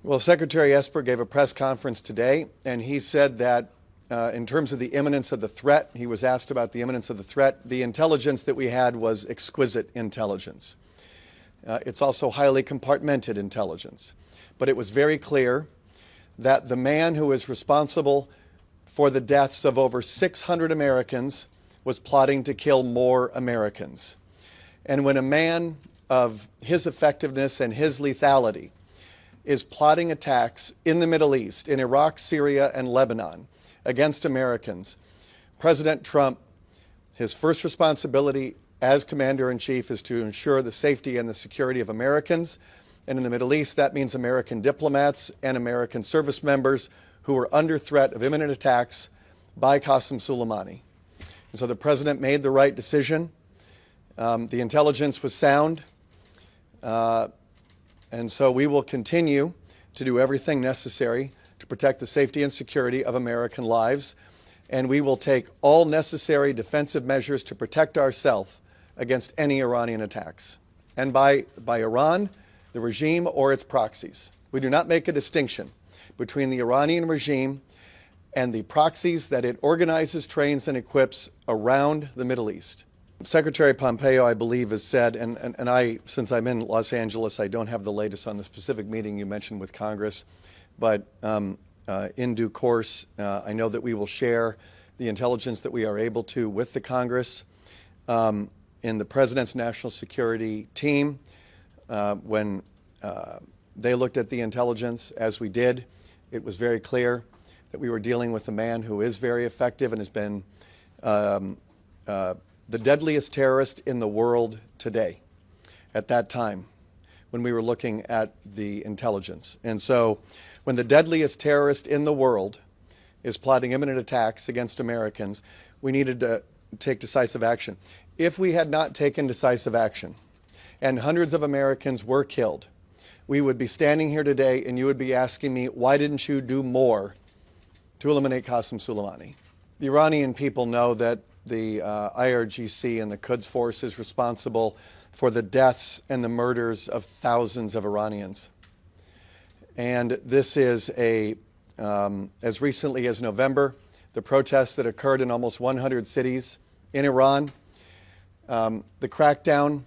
Well, Secretary Esper gave a press conference today, and he said that in terms of the imminence of the threat, he was asked about the imminence of the threat, the intelligence that we had was exquisite intelligence. It's also highly compartmented intelligence. But it was very clear that the man who is responsible for the deaths of over 600 Americans was plotting to kill more Americans. And when a man of his effectiveness and his lethality is plotting attacks in the Middle East, in Iraq, Syria, and Lebanon against Americans, President Trump, his first responsibility as Commander-in-Chief is to ensure the safety and the security of Americans. And in the Middle East, that means American diplomats and American service members who are under threat of imminent attacks by Qassem Soleimani. And so the President made the right decision. The intelligence was sound. And so we will continue to do everything necessary to protect the safety and security of American lives. And we will take all necessary defensive measures to protect ourselves against any Iranian attacks. And by Iran, the regime, or its proxies. We do not make a distinction between the Iranian regime and the proxies that it organizes, trains, and equips around the Middle East. Secretary Pompeo, I believe, has said, and I, since I'm in Los Angeles, I don't have the latest on the specific meeting you mentioned with Congress, but in due course, I know that we will share the intelligence that we are able to with the Congress. In the President's National Security Team, when they looked at the intelligence, as we did, it was very clear that we were dealing with a man who is very effective and has been the deadliest terrorist in the world today at that time when we were looking at the intelligence. And so when the deadliest terrorist in the world is plotting imminent attacks against Americans, we needed to take decisive action. If we had not taken decisive action and hundreds of Americans were killed, we would be standing here today and you would be asking me, why didn't you do more to eliminate Qassem Soleimani? The Iranian people know that the IRGC and the Quds Force is responsible for the deaths and the murders of thousands of Iranians. And this is as recently as November, the protests that occurred in almost 100 cities in Iran, the crackdown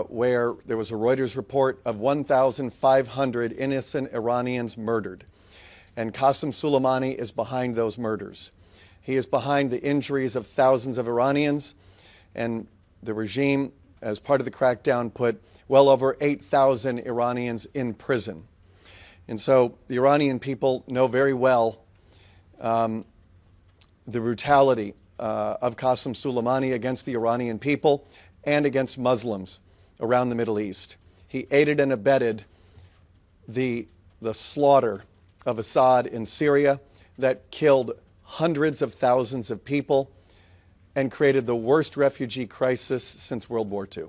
where there was a Reuters report of 1,500 innocent Iranians murdered. And Qassem Soleimani is behind those murders. He is behind the injuries of thousands of Iranians, and the regime, as part of the crackdown, put well over 8,000 Iranians in prison. And so the Iranian people know very well the brutality of Qassem Soleimani against the Iranian people and against Muslims around the Middle East. He aided and abetted the slaughter of Assad in Syria that killed hundreds of thousands of people and created the worst refugee crisis since World War II.